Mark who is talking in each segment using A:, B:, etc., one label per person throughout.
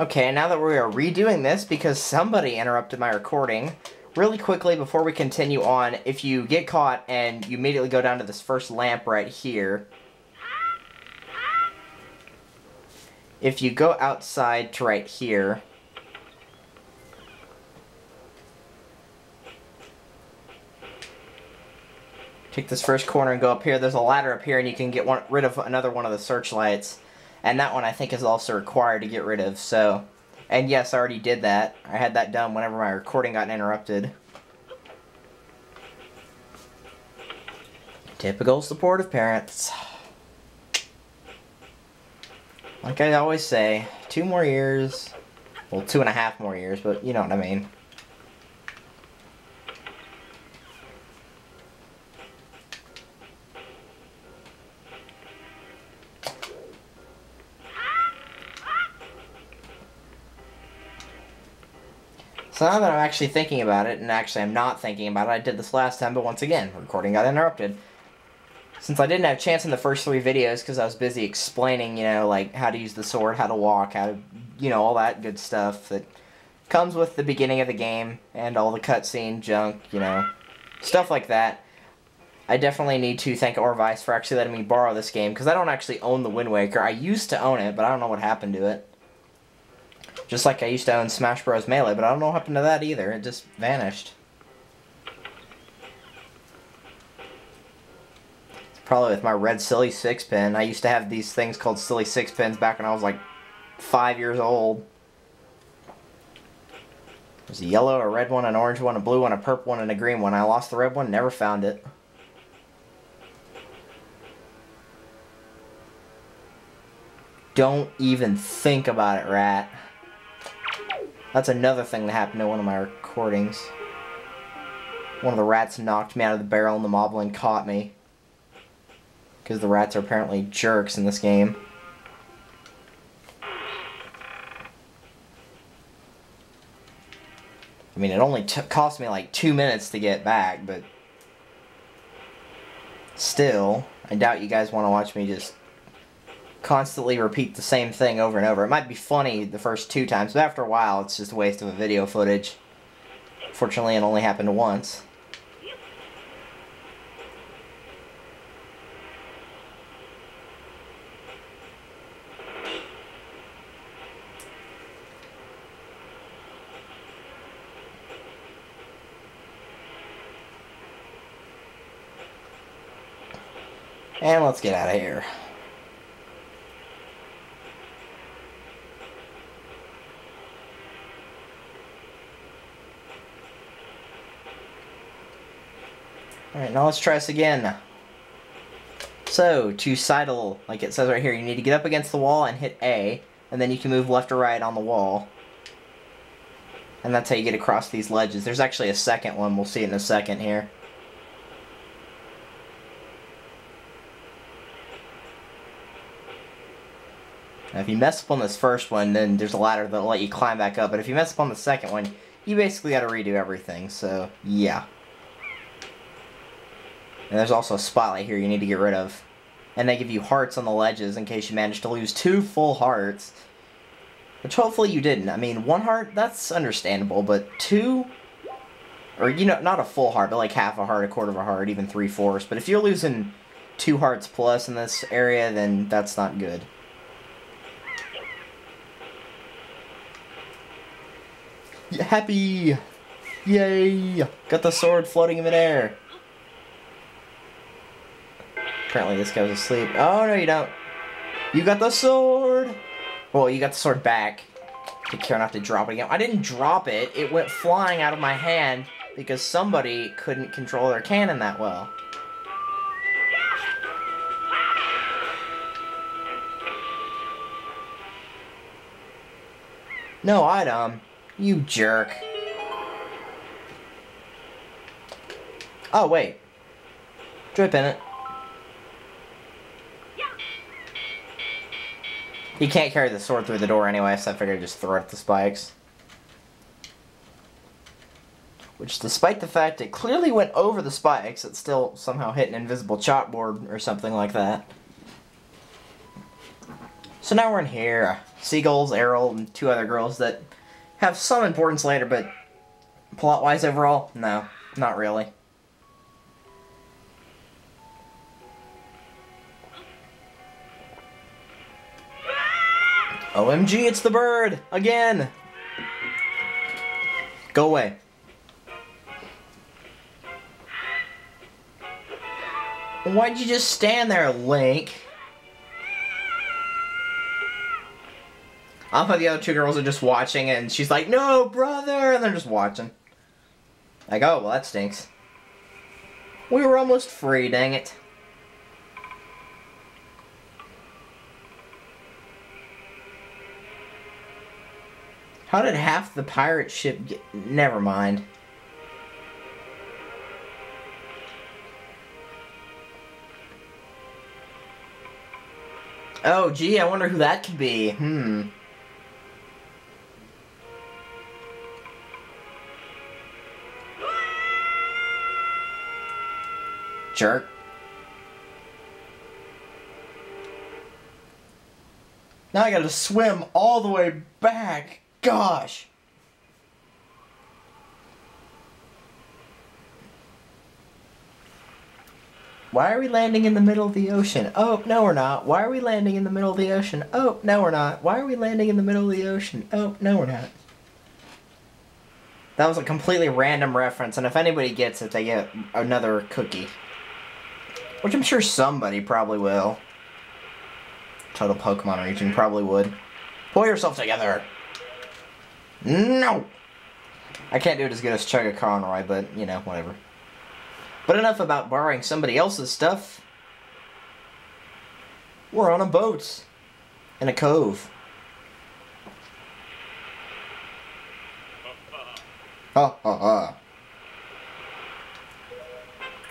A: Okay, now that we are redoing this because somebody interrupted my recording, really quickly before we continue on, if you get caught and you immediately go down to this first lamp right here, if you go outside to right here, take this first corner and go up here, there's a ladder up here and you can get rid of another one of the searchlights. And that one I think is also required to get rid of, so... And yes, I already did that. I had that done whenever my recording got interrupted. Typical supportive parents. Like I always say, 2 more years. Well, 2.5 more years, but you know what I mean. So now that I'm actually thinking about it, and actually I'm not thinking about it, I did this last time, but once again, recording got interrupted. Since I didn't have a chance in the first 3 videos, because I was busy explaining, you know, like, how to use the sword, how to walk, how to, you know, all that good stuff that comes with the beginning of the game, and all the cutscene junk, you know, stuff like that. I definitely need to thank Orvice for actually letting me borrow this game, because I don't actually own the Wind Waker. I used to own it, but I don't know what happened to it. Just like I used to own Smash Bros. Melee, but I don't know what happened to that either. It just vanished. It's probably with my red Silly 6-pin. I used to have these things called Silly 6-pins back when I was like 5 years old. There's a yellow, a red one, an orange one, a blue one, a purple one, and a green one. I lost the red one, never found it. Don't even think about it, rat. That's another thing that happened to one of my recordings. One of the rats knocked me out of the barrel and the moblin caught me. Because the rats are apparently jerks in this game. I mean, it only cost me like 2 minutes to get back, but... Still, I doubt you guys want to watch me just... constantly repeat the same thing over and over. It might be funny the first 2 times, but after a while it's just a waste of a video footage. Fortunately, it only happened once. And let's get out of here. Alright, now let's try this again. So, to sidle, like it says right here, you need to get up against the wall and hit A, and then you can move left or right on the wall. And that's how you get across these ledges. There's actually a second one, we'll see it in a second here. Now, if you mess up on this first one, then there's a ladder that'll let you climb back up, but if you mess up on the second one, you basically gotta redo everything, so, yeah. And there's also a spotlight here you need to get rid of. And they give you hearts on the ledges in case you manage to lose 2 full hearts. Which hopefully you didn't. I mean, 1 heart, that's understandable, but 2... Or, you know, not a full heart, but like half a heart, a quarter of a heart, even 3/4. But if you're losing 2 hearts plus in this area, then that's not good. Happy! Yay! Got the sword floating in midair. Apparently this guy's asleep. Oh, no you don't. You got the sword! Well, you got the sword back. Take care not to drop it again. I didn't drop it. It went flying out of my hand because somebody couldn't control their cannon that well. No item. You jerk. Oh, wait. Drip in it. He can't carry the sword through the door anyway, so I figured I'd just throw it at the spikes. Which, despite the fact it clearly went over the spikes, it still somehow hit an invisible chalkboard or something like that. So now we're in here. Seagulls, Errol, and 2 other girls that have some importance later, but plot-wise overall, no, not really. OMG, it's the bird! Again! Go away. Why'd you just stand there, Link? I thought the other 2 girls are just watching, and she's like, "No, brother!" And they're just watching. Like, oh, well, that stinks. We were almost free, dang it. How did half the pirate ship get... Never mind. Oh, gee, I wonder who that could be. Jerk. Now I gotta swim all the way back. Gosh. Why are we landing in the middle of the ocean? Oh, no we're not. Why are we landing in the middle of the ocean? Oh, no we're not. Why are we landing in the middle of the ocean? Oh, no we're not. That was a completely random reference, and if anybody gets it, they get another cookie. Which I'm sure somebody probably will. Total Pokemon region probably would. Pull yourself together! No! I can't do it as good as Chugga Conroy, but, you know, whatever. But enough about borrowing somebody else's stuff. We're on a boat. In a cove. Ha ha ha.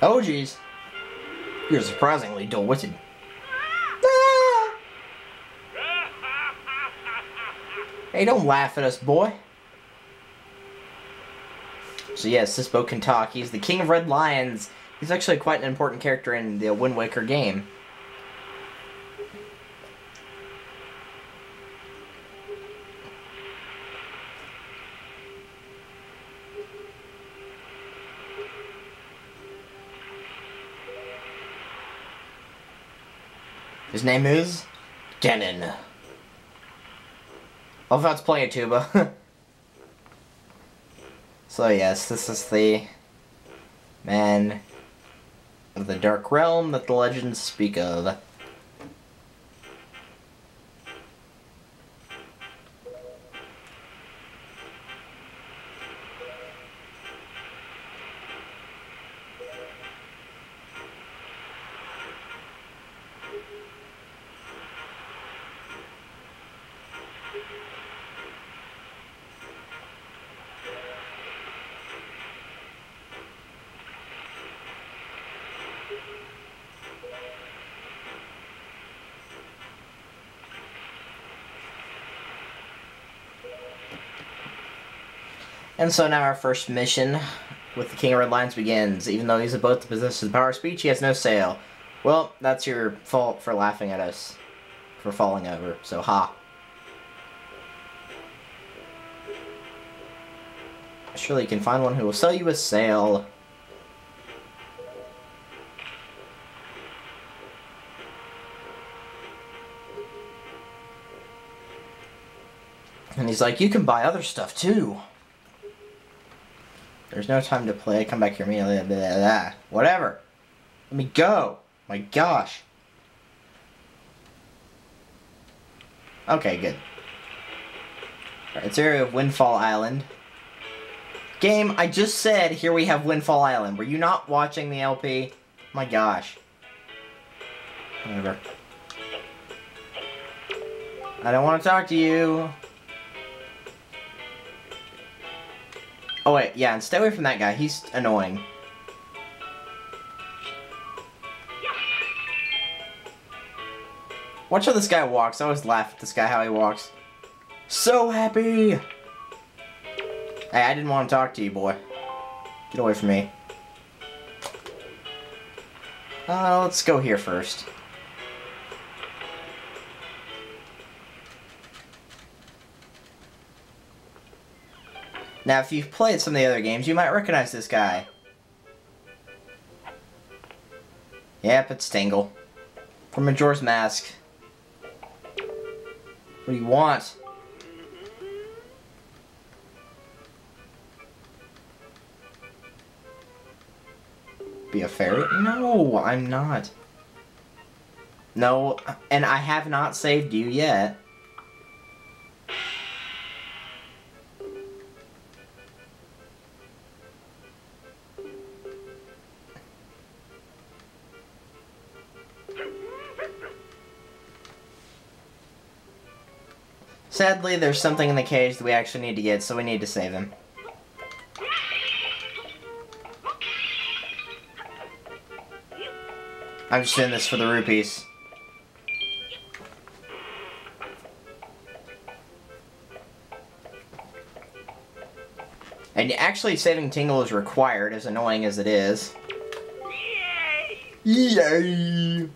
A: Oh, jeez. You're surprisingly dull-witted. Ah! Hey, don't laugh at us, boy. So yes, this boat can talk. He's the King of Red Lions. He's actually quite an important character in the Wind Waker game. His name is Ganon. Oh, if that's playing a tuba. So yes, this is the man of the Dark Realm that the legends speak of. And so now our first mission with the King of Red Lions begins. Even though he's a boat that possesses the power of speech, he has no sail. Well, that's your fault for laughing at us. For falling over. So, ha. Surely you can find one who will sell you a sail. And he's like, you can buy other stuff too. There's no time to play. Come back here immediately. Blah, blah, blah. Whatever. Let me go. My gosh. Okay, good. Alright, it's area of Windfall Island. Game, I just said, here we have Windfall Island. Were you not watching the LP? My gosh. Whatever. I don't want to talk to you. Oh wait, yeah, and stay away from that guy. He's annoying. Watch how this guy walks. I always laugh at this guy, how he walks. So happy! Hey, I didn't want to talk to you, boy. Get away from me. Let's go here first. Now, if you've played some of the other games, you might recognize this guy. Yep, it's Tingle. From Majora's Mask. What do you want? Be a fairy? No, I'm not. No, and I have not saved you yet. Sadly, there's something in the cage that we actually need to get, so we need to save him. I'm just doing this for the rupees. And actually saving Tingle is required, as annoying as it is. Yay!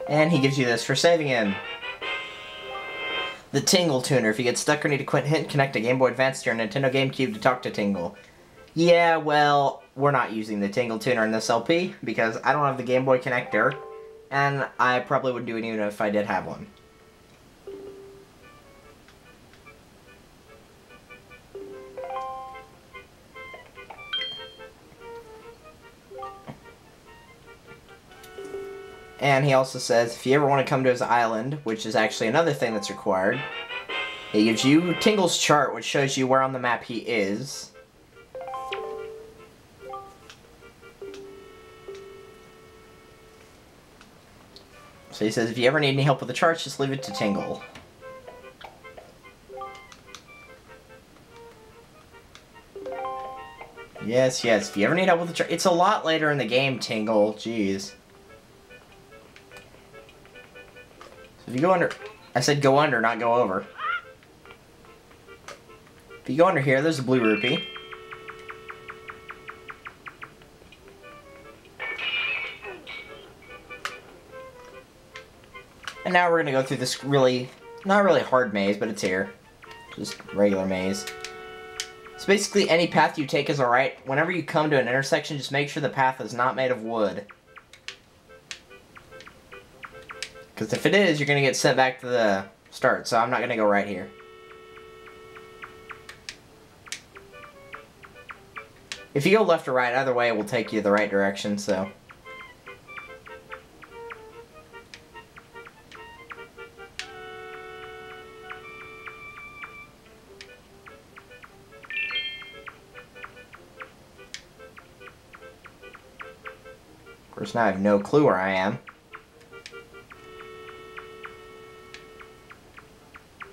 A: And he gives you this for saving him. The Tingle Tuner. If you get stuck or need a hint, connect a Game Boy Advance to your Nintendo GameCube to talk to Tingle. Yeah, well, we're not using the Tingle Tuner in this LP because I don't have the Game Boy connector, and I probably wouldn't do it even if I did have one. And he also says, if you ever want to come to his island, which is actually another thing that's required, he gives you Tingle's chart, which shows you where on the map he is. So he says, if you ever need any help with the charts, just leave it to Tingle. Yes, yes, if you ever need help with the chart. It's a lot later in the game, Tingle. Jeez. If you go under... I said go under, not go over. If you go under here, there's a blue rupee. And now we're going to go through this really... not really hard maze, but it's here. Just regular maze. So basically, any path you take is alright. Whenever you come to an intersection, just make sure the path is not made of wood. Because if it is, you're going to get sent back to the start, so I'm not going to go right here. If you go left or right, either way it will take you the right direction, so... Of course, now I have no clue where I am.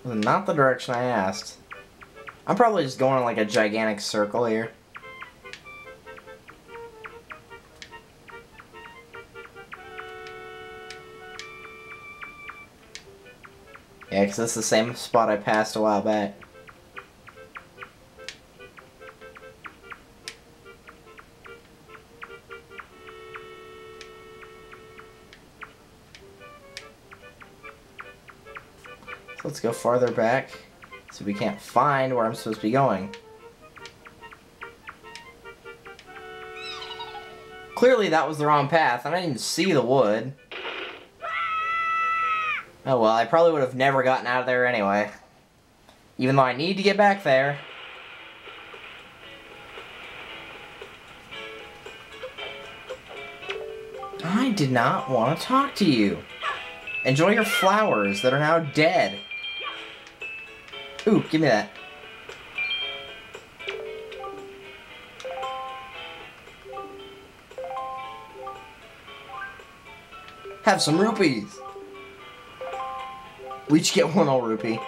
A: Not the direction I asked. I'm probably just going in like a gigantic circle here. Yeah, because that's the same spot I passed a while back. Let's go farther back, so we can't find where I'm supposed to be going. Clearly that was the wrong path, and I didn't see the wood. Oh well, I probably would have never gotten out of there anyway. Even though I need to get back there. I did not want to talk to you. Enjoy your flowers that are now dead. Ooh, give me that. Have some rupees. We each get one all rupee.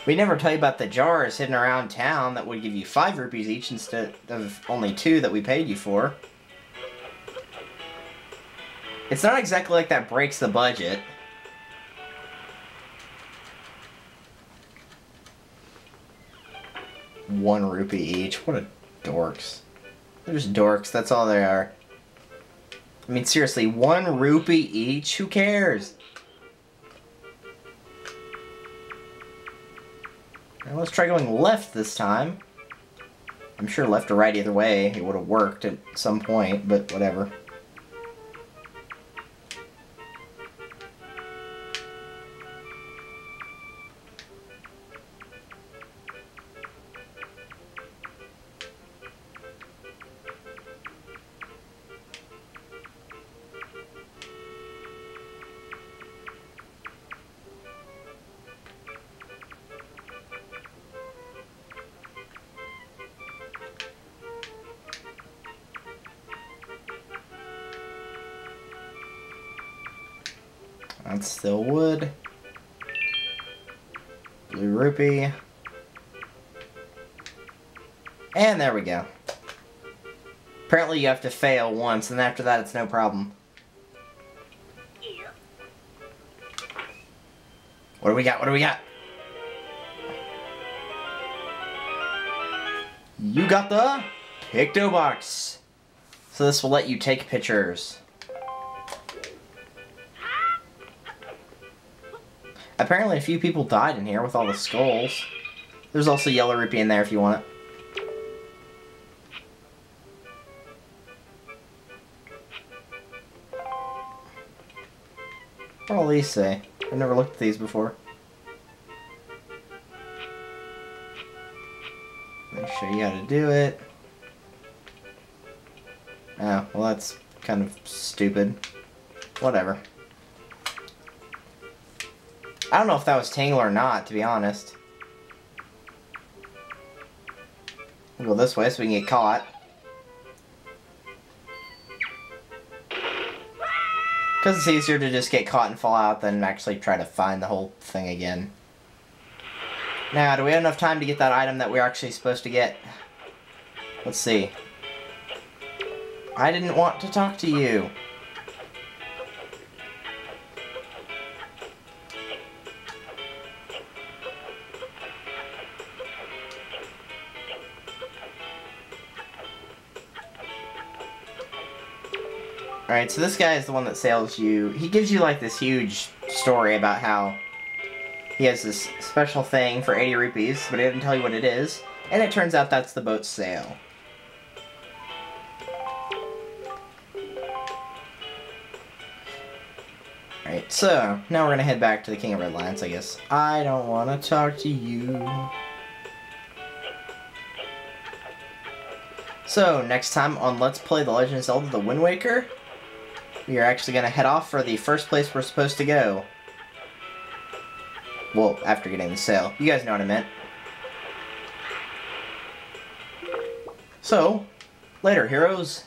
A: We never tell you about the jars hidden around town that would give you 5 rupees each instead of only 2 that we paid you for. It's not exactly like that breaks the budget. One rupee each. What a Dorks. They're just dorks, that's all they are. I mean, seriously, 1 rupee each? Who cares? Now let's try going left this time. I'm sure left or right either way, it would have worked at some point, but whatever. That's still wood. Blue rupee. And there we go. Apparently you have to fail once, and after that it's no problem. What do we got? What do we got? You got the Picto Box. So this will let you take pictures. Apparently a few people died in here with all the skulls. There's also yellow rupee in there if you want it. What do all these say? I've never looked at these before. Let me show you how to do it. Oh, well that's kind of stupid. Whatever. I don't know if that was Tangle or not, to be honest. We'll go this way so we can get caught. Because it's easier to just get caught and fall out than actually try to find the whole thing again. Now, do we have enough time to get that item that we're actually supposed to get? Let's see. I didn't want to talk to you. Alright, so this guy is the one that sails you. He gives you like this huge story about how he has this special thing for 80 rupees, but he didn't tell you what it is. And it turns out that's the boat's sail. Alright, so now we're gonna head back to the King of Redlands, I guess. I don't wanna talk to you. So, next time on Let's Play The Legend of Zelda The Wind Waker, we are actually going to head off for the first place we're supposed to go. Well, after getting the sail. You guys know what I meant. So, later, heroes.